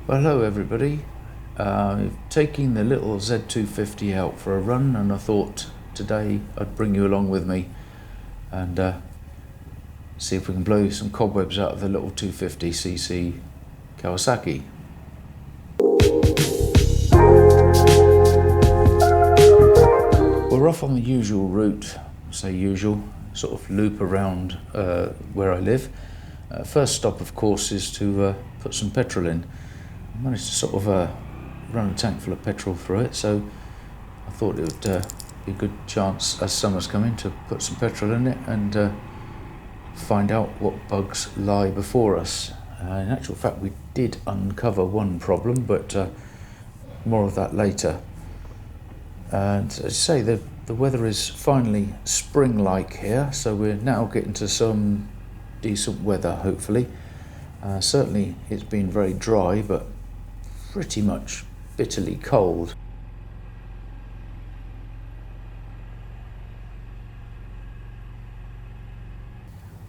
Well, hello everybody. Taking the little Z250 out for a run, and I thought today I'd bring you along with me and see if we can blow some cobwebs out of the little 250cc Kawasaki. We're off on the usual route, say usual, sort of loop around where I live. First stop, of course, is to put some petrol in. I managed to sort of run a tank full of petrol through it, so I thought it would be a good chance as summer's coming to put some petrol in it and find out what bugs lie before us. In actual fact, we did uncover one problem, but more of that later. And as I say, the weather is finally spring-like here, so we're now getting to some decent weather, hopefully. Certainly it's been very dry, but pretty much bitterly cold.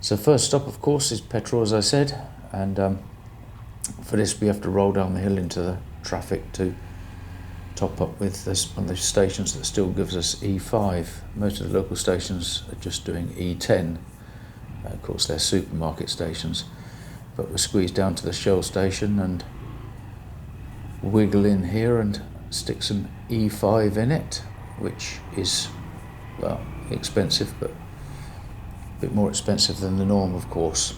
So first stop, of course, is petrol, as I said, and for this we have to roll down the hill into the traffic to top up with this one of the stations that still gives us E5. Most of the local stations are just doing E10. Of course, they're supermarket stations, but we're squeezed down to the Shell station and wiggle in here and stick some E5 in it, which is, well, expensive, but a bit more expensive than the norm, of course.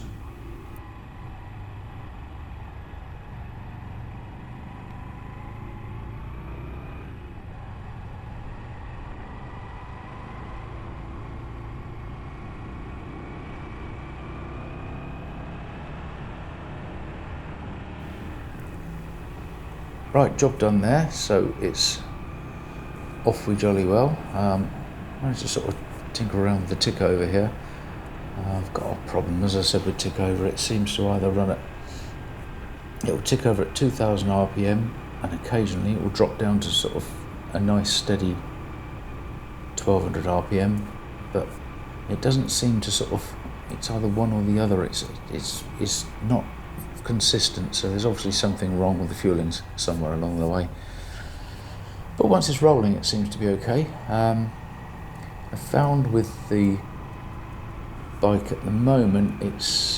Right, job done there, so it's off we jolly well. Managed to sort of tinker around with the tick over here. I've got a problem, as I said, with tick over. It seems to either run at, it'll tick over at 2000 RPM, and occasionally it will drop down to sort of a nice steady 1200 RPM, but it doesn't seem to sort of, it's either one or the other. It's not consistent, so there's obviously something wrong with the fuelings somewhere along the way. But once it's rolling, it seems to be okay. I found with the bike at the moment, it's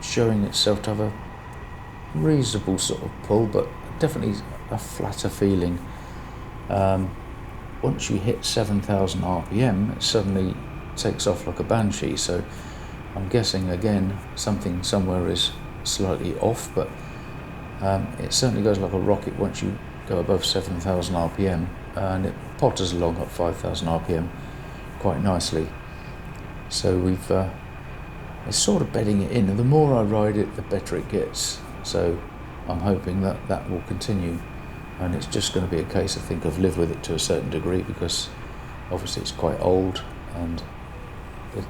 showing itself to have a reasonable sort of pull, but definitely a flatter feeling. Once you hit 7000 RPM, it suddenly takes off like a banshee, so I'm guessing again something somewhere is slightly off, but it certainly goes like a rocket once you go above 7000 RPM, and it potters along at 5000 RPM quite nicely. So it's sort of bedding it in, and the more I ride it, the better it gets. So I'm hoping that will continue, and it's just going to be a case, I think, of live with it to a certain degree, because obviously it's quite old, and the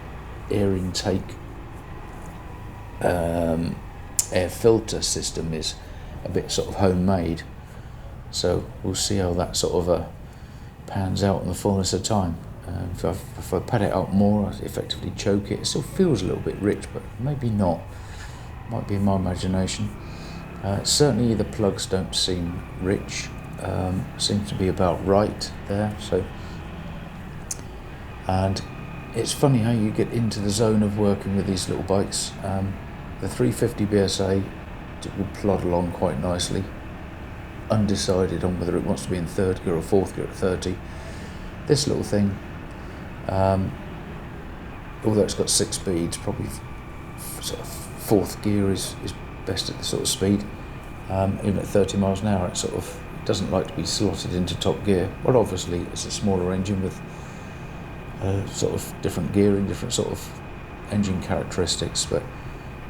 air intake air filter system is a bit sort of homemade, so we'll see how that sort of pans out in the fullness of time. If I pad it out more, I effectively choke it. It still feels a little bit rich, but maybe not. Might be in my imagination. Certainly the plugs don't seem rich. Seems to be about right there. So, and it's funny how you get into the zone of working with these little bikes. The 350 BSA will plod along quite nicely, undecided on whether it wants to be in third gear or fourth gear at 30. This little thing, although it's got 6 speeds, probably sort of fourth gear is best at this sort of speed. Even at 30 miles an hour, it sort of doesn't like to be slotted into top gear. Well, obviously it's a smaller engine with sort of different gearing, different sort of engine characteristics, but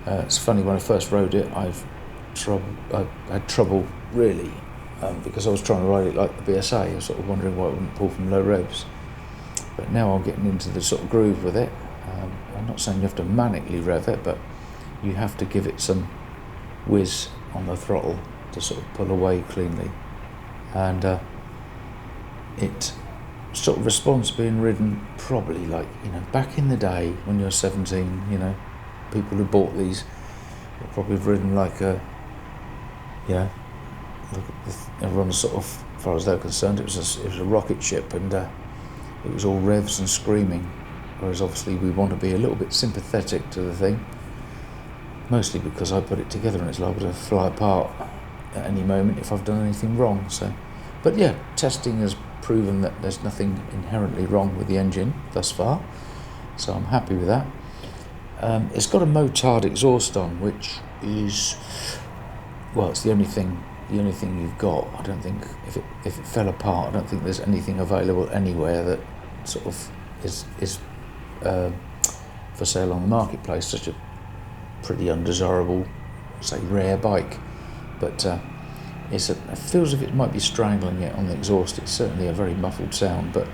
it's funny, when I first rode it, I had trouble really, because I was trying to ride it like the BSA. I was sort of wondering why it wouldn't pull from low revs. But now I'm getting into the sort of groove with it. I'm not saying you have to manically rev it, but you have to give it some whiz on the throttle to sort of pull away cleanly. And it sort of response being ridden probably like, back in the day when you're 17, people who bought these will probably have ridden like a you know, everyone's sort of, as far as they're concerned, it was a rocket ship, and it was all revs and screaming. Whereas obviously we want to be a little bit sympathetic to the thing, mostly because I put it together and it's liable to fly apart at any moment if I've done anything wrong. So, but yeah, testing has proven that there's nothing inherently wrong with the engine thus far, so I'm happy with that. It's got a motard exhaust on, which is, well, it's the only thing you've got. I don't think if it fell apart, I don't think there's anything available anywhere that sort of is for sale on the marketplace. Such a pretty undesirable, say, rare bike, but it feels as if it might be strangling it on the exhaust. It's certainly a very muffled sound, but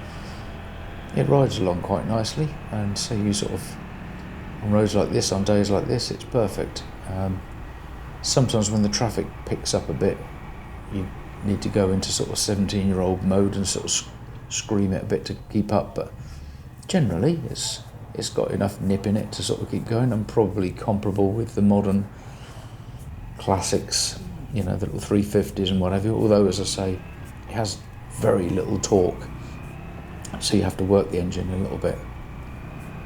it rides along quite nicely, and so you sort of, on roads like this, on days like this, it's perfect. Sometimes when the traffic picks up a bit, you need to go into sort of 17-year-old mode and sort of scream it a bit to keep up, but generally it's got enough nip in it to sort of keep going, and probably comparable with the modern classics, you know, the little 350s and whatever, although, as I say, it has very little torque, so you have to work the engine a little bit,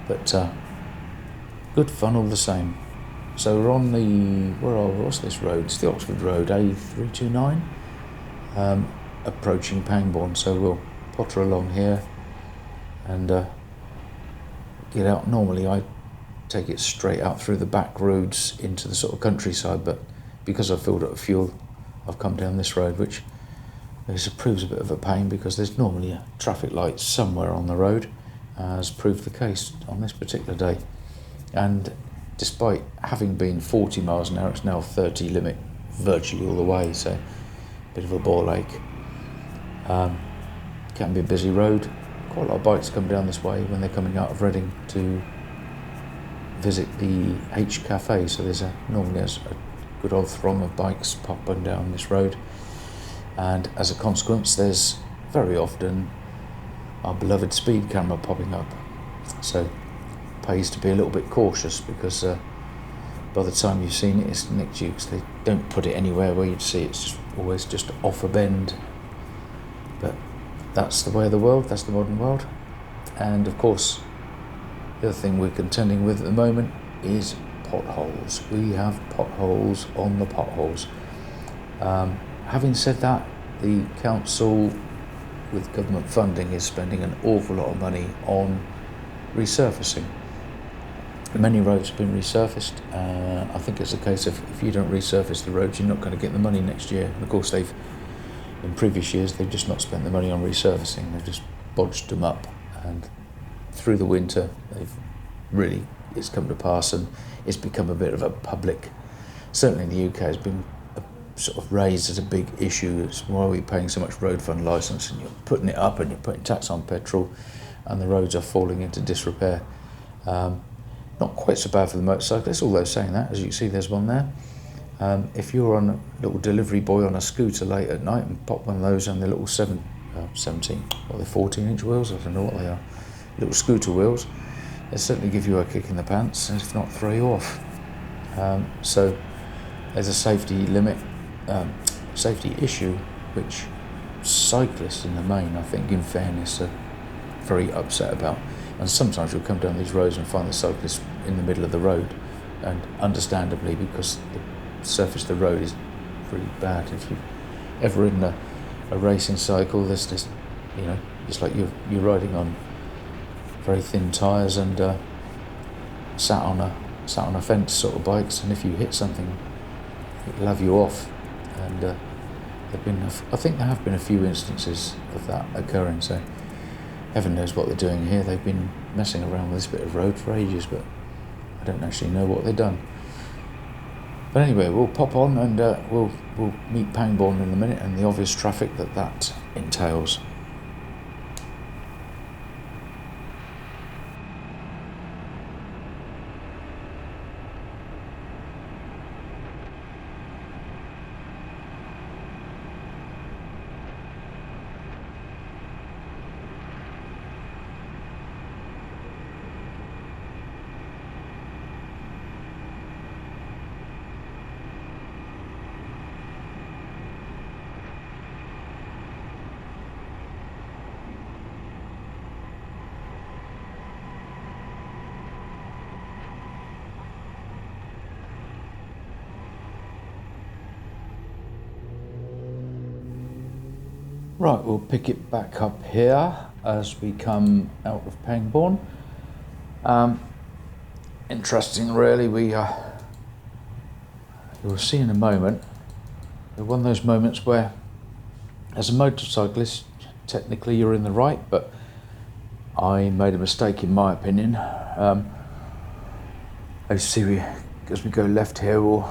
but good fun all the same. So we're on what's this road? It's the Oxford Road, A329, approaching Pangbourne, so we'll potter along here and get out. Normally I take it straight out through the back roads into the sort of countryside, but because I've filled up with fuel, I've come down this road, which proves a bit of a pain because there's normally a traffic light somewhere on the road, as proved the case on this particular day. And despite having been 40 miles an hour, it's now 30 limit virtually all the way, so a bit of a ball ache. Can be a busy road. Quite a lot of bikes come down this way when they're coming out of Reading to visit the H Cafe, so normally there's a good old throng of bikes popping down this road, and as a consequence there's very often our beloved speed camera popping up, so it pays to be a little bit cautious, because by the time you've seen it, it's nicked you, because they don't put it anywhere where you'd see it. It's always just off a bend, but that's the way of the world, that's the modern world. And of course the other thing we're contending with at the moment is potholes. We have potholes on the potholes. Having said that, the council, with government funding, is spending an awful lot of money on resurfacing. Many roads have been resurfaced. I think it's a case of, if you don't resurface the roads, you're not going to get the money next year. And of course in previous years they've just not spent the money on resurfacing, they've just bodged them up, and through the winter it's come to pass, and it's become a bit of a public, certainly in the UK, has been sort of raised as a big issue. It's why are we paying so much road fund licence, and you're putting it up and you're putting tax on petrol, and the roads are falling into disrepair. Not quite so bad for the motorcyclists, although saying that, as you can see there's one there. If you're on a little delivery boy on a scooter late at night and pop one of those on the little 17, or the 14-inch wheels, I don't know what they are, little scooter wheels, they certainly give you a kick in the pants, if not throw you off. So there's a safety issue, which cyclists in the main, I think, in fairness, are very upset about. And sometimes you'll come down these roads and find the cyclists in the middle of the road, and understandably, because the surface of the road is pretty bad. If you've ever ridden a racing cycle, there's this, it's like you're riding on very thin tyres and sat on a fence sort of bikes, and if you hit something, it'll have you off. And I think there have been a few instances of that occurring, so heaven knows what they're doing here. They've been messing around with this bit of road for ages, but I don't actually know what they've done. But anyway, we'll pop on and we'll meet Pangbourne in a minute, and the obvious traffic that entails. Right, we'll pick it back up here as we come out of Pangbourne. Interesting, really. You'll see in a moment, one of those moments where, as a motorcyclist, technically you're in the right, but I made a mistake in my opinion. As you see, as we go left here,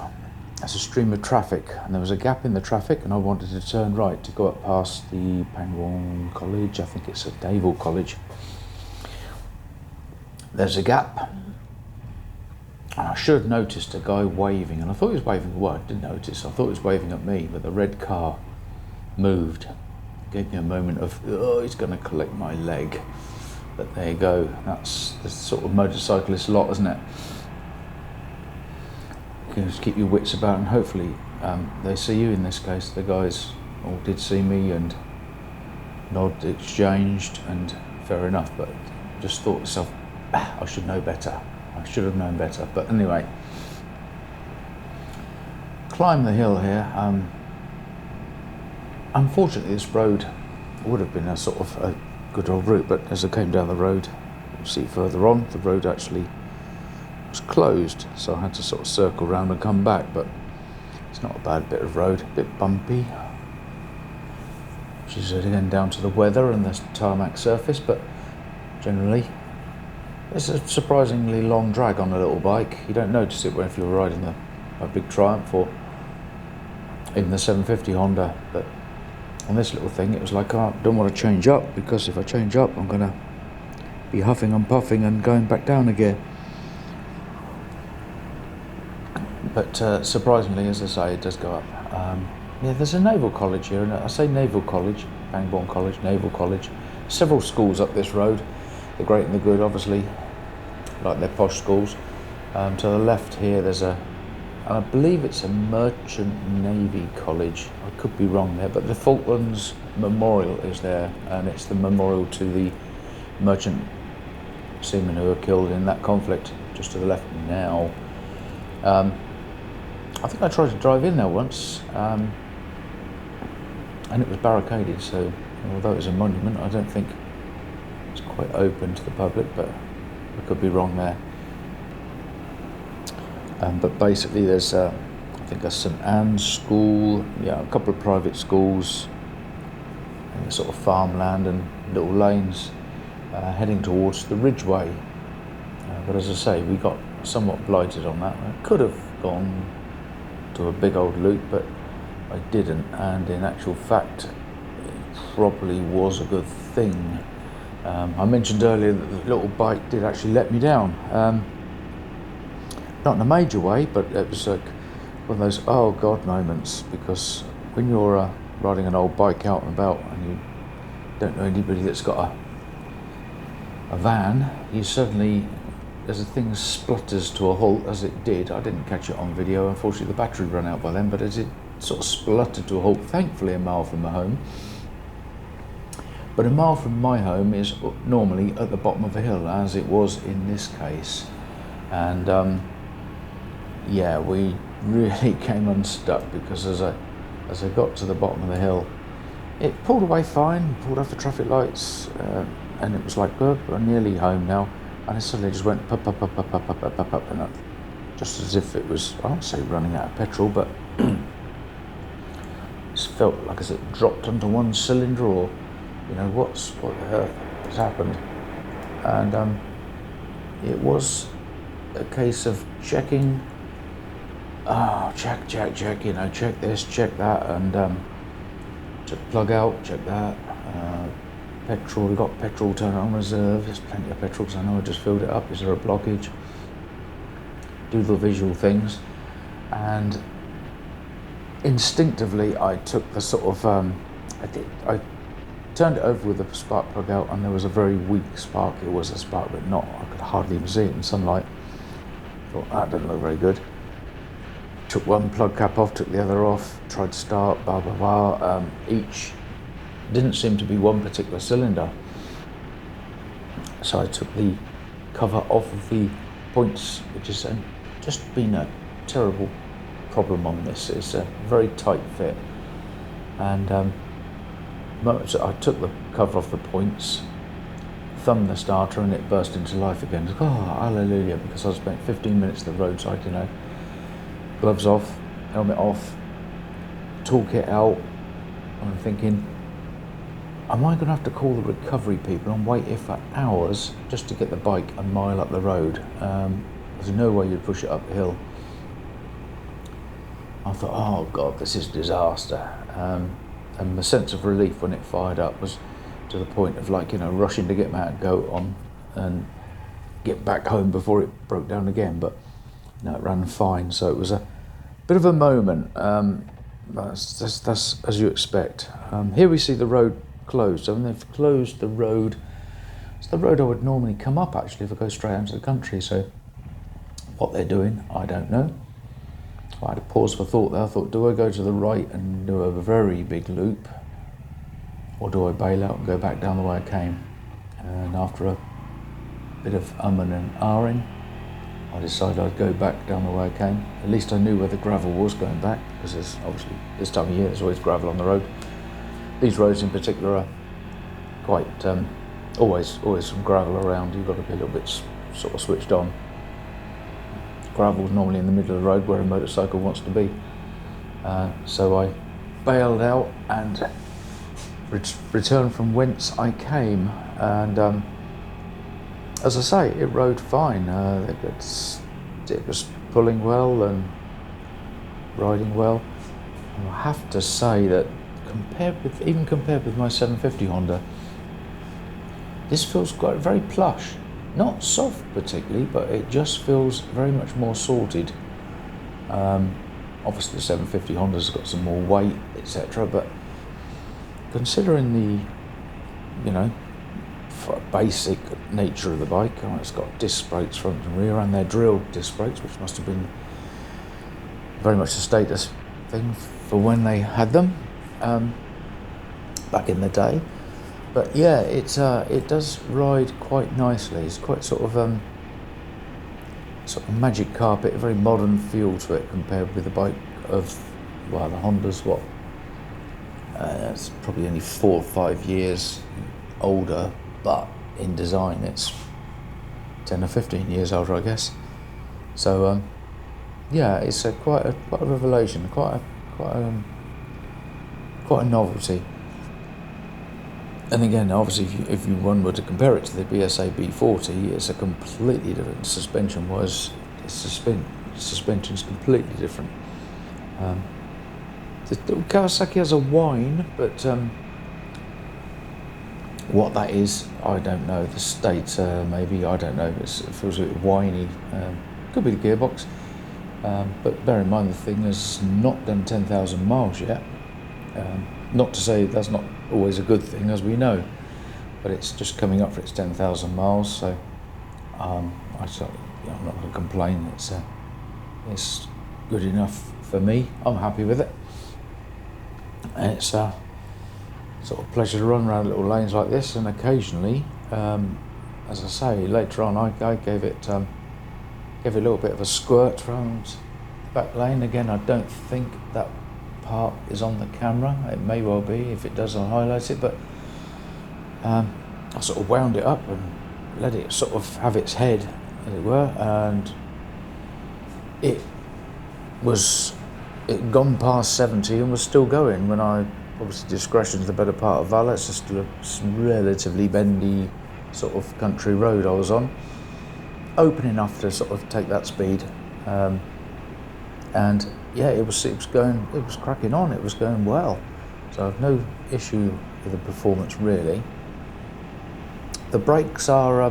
there's a stream of traffic, and there was a gap in the traffic, and I wanted to turn right to go up past the Pangbourne College. I think it's a Naval College. There's a gap. I should have noticed a guy waving, and I thought he was waving, well, I didn't notice, I thought he was waving at me, but the red car moved. Gave me a moment of, oh, he's going to collect my leg. But there you go, that's the sort of motorcyclist lot, isn't it? You can just keep your wits about, and hopefully they see you in this case. The guys all did see me, and nod exchanged, and fair enough, but just thought to myself, I should know better. I should have known better. But anyway, climb the hill here. Unfortunately, this road would have been a sort of a good old route, but as I came down the road, you'll see further on, the road actually was closed, so I had to sort of circle around and come back. But it's not a bad bit of road, a bit bumpy, which is again down to the weather and the tarmac surface, but generally it's a surprisingly long drag on a little bike. You don't notice it if you're riding a big Triumph or even the 750 Honda, but on this little thing it was like, I don't want to change up, because if I change up I'm going to be huffing and puffing and going back down again. But surprisingly, as I say, it does go up. Yeah, there's a Naval College here, and I say Naval College, Pangbourne College, Naval College. Several schools up this road, the great and the good, obviously, like their posh schools. To the left here, there's and I believe it's a Merchant Navy College. I could be wrong there, but the Falklands Memorial is there, and it's the memorial to the merchant seamen who were killed in that conflict, just to the left now. I think I tried to drive in there once, and it was barricaded, so although it's a monument, I don't think it's quite open to the public, but I could be wrong there. But basically there's I think a St Anne's school, yeah, a couple of private schools, and the sort of farmland and little lanes heading towards the Ridgeway. But as I say, we got somewhat blighted on that. I could have gone to a big old loop, but I didn't, and in actual fact it probably was a good thing. I mentioned earlier that the little bike did actually let me down. Not in a major way, but it was like one of those oh god moments, because when you're riding an old bike out and about and you don't know anybody that's got a van, you suddenly, as the thing splutters to a halt, as it did. I didn't catch it on video, unfortunately the battery ran out by then, but as it sort of spluttered to a halt, thankfully a mile from my home. But a mile from my home is normally at the bottom of a hill, as it was in this case. And yeah, we really came unstuck, because as I got to the bottom of the hill, it pulled away fine, pulled off the traffic lights, and it was like, oh, we're nearly home now. And it suddenly just went pop, pop, pop, pop, pop, pop, pop, pop, and up, just as if it was, I won't say running out of petrol, but it felt like as it dropped onto one cylinder, or what the hell has happened. And it was a case of checking, check, check this, check that, and check plug out, check that, petrol, we've got petrol, turn it on reserve, there's plenty of petrol, because I know I just filled it up, is there a blockage? Do the visual things, and instinctively I took the sort of, I turned it over with the spark plug out, and there was a very weak spark. It was a spark, but not, I could hardly even see it in sunlight. Thought that didn't look very good. Took one plug cap off, took the other off, tried to start, blah blah blah. Each didn't seem to be one particular cylinder, so I took the cover off of the points, which has just been a terrible problem on this. It's a very tight fit, and So I took the cover off the points, thumbed the starter, and it burst into life again. Oh, hallelujah, because I spent 15 minutes at the roadside, you know, gloves off, helmet off, toolkit out. I'm thinking, am I going to have to call the recovery people and wait here for hours just to get the bike a mile up the road? There's no way you'd push it up the hill. I thought, oh God, this is disaster. And the sense of relief when it fired up was to the point of, like, you know, rushing to get my goat on and get back home before it broke down again. But no, it ran fine. So it was a bit of a moment. That's as you expect. Here we see the road closed. I mean, they've closed the road. It's the road I would normally come up, actually, if I go straight into the country. So what they're doing, I don't know. I had a pause for thought there. I thought, do I go to the right and do a very big loop, or do I bail out and go back down the way I came? And after a bit of umming and ahhing, I decided I'd go back down the way I came. At least I knew where the gravel was going back, because there's obviously, this time of year, there's always gravel on the road. These roads in particular are quite, always some gravel around. You've got to be a little bit sort of switched on. Gravel's normally in the middle of the road where a motorcycle wants to be. So I bailed out and returned from whence I came. And as I say, it rode fine. It was pulling well and riding well. And I have to say that compared with my 750 Honda, this feels quite very plush. Not soft particularly, but it just feels very much more sorted. Obviously the 750 Honda's got some more weight, etc. But considering the, you know, basic nature of the bike, it's got disc brakes front and rear, and they're drilled disc brakes, which must have been very much a status thing for when they had them back in the day. But yeah, it does ride quite nicely. It's quite sort of magic carpet, a very modern feel to it compared with the bike of, well, the Honda's what? It's probably only 4 or 5 years older, but in design it's 10 or 15 years older, I guess. So yeah, it's quite a revelation, quite a novelty. And again, obviously, if one were to compare it to the BSA B40, it's a completely different suspension-wise. Suspension's completely different. The Kawasaki has a whine, but what that is, I don't know. The state, maybe, I don't know. It feels a bit whiny. Could be the gearbox. But bear in mind, the thing has not done 10,000 miles yet. Not to say that's not always a good thing, as we know, but it's just coming up for its 10,000 miles, so I'm not going to complain. It's good enough for me. I'm happy with it. And it's a sort of pleasure to run around little lanes like this, and occasionally, as I say, later on I gave it a little bit of a squirt around the back lane. Again, I don't think that part is on the camera. It may well be. If it does, I'll highlight it, but I sort of wound it up and let it sort of have its head, as it were, and it gone past 70 and was still going when obviously discretion's the better part of valor. It's just a relatively bendy sort of country road I was on, open enough to sort of take that speed, and yeah, it was cracking on, it was going well. So I've no issue with the performance, really. The brakes are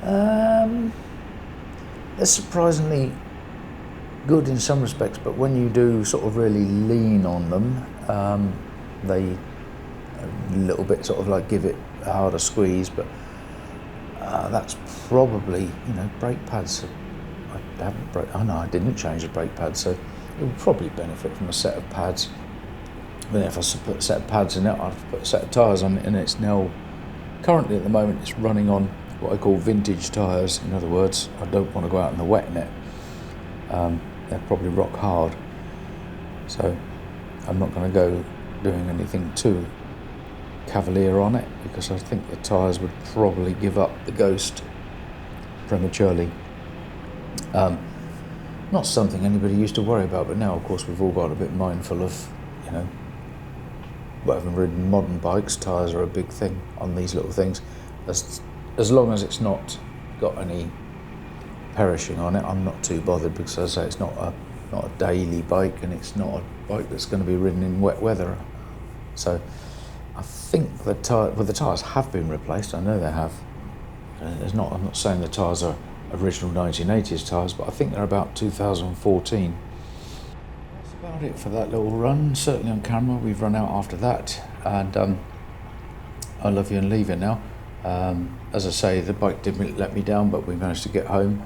they're surprisingly good in some respects, but when you do sort of really lean on them, they a little bit sort of like give it a harder squeeze. But that's probably, brake pads. I didn't change the brake pads, so it would probably benefit from a set of pads. Then if I put a set of pads in it, I'd put a set of tyres on it, and it's now, currently at the moment, it's running on what I call vintage tyres. In other words, I don't want to go out in the wet in it. They're probably rock hard, so I'm not going to go doing anything too cavalier on it, because I think the tyres would probably give up the ghost prematurely. Not something anybody used to worry about, but now of course we've all got a bit mindful of, you know, having ridden modern bikes, tyres are a big thing on these little things. As long as it's not got any perishing on it, I'm not too bothered, because as I say, it's not a daily bike, and it's not a bike that's going to be ridden in wet weather. So I think the tyres have been replaced. I know they have. I'm not saying the tyres are original 1980s tyres, but I think they're about 2014. That's about it for that little run. Certainly on camera, we've run out after that, and I love you and leave it now. As I say, the bike didn't let me down, but we managed to get home.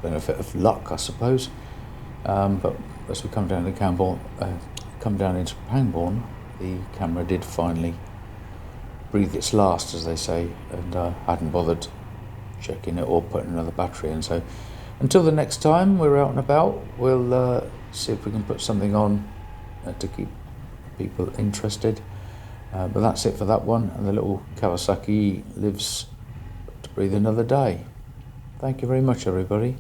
Benefit of luck, I suppose. But as we come down into Pangbourne, the camera did finally breathe its last, as they say, and I hadn't bothered checking it or putting another battery in. So until the next time we're out and about, we'll see if we can put something on to keep people interested. But that's it for that one, and the little Kawasaki lives to breathe another day. Thank you very much, everybody.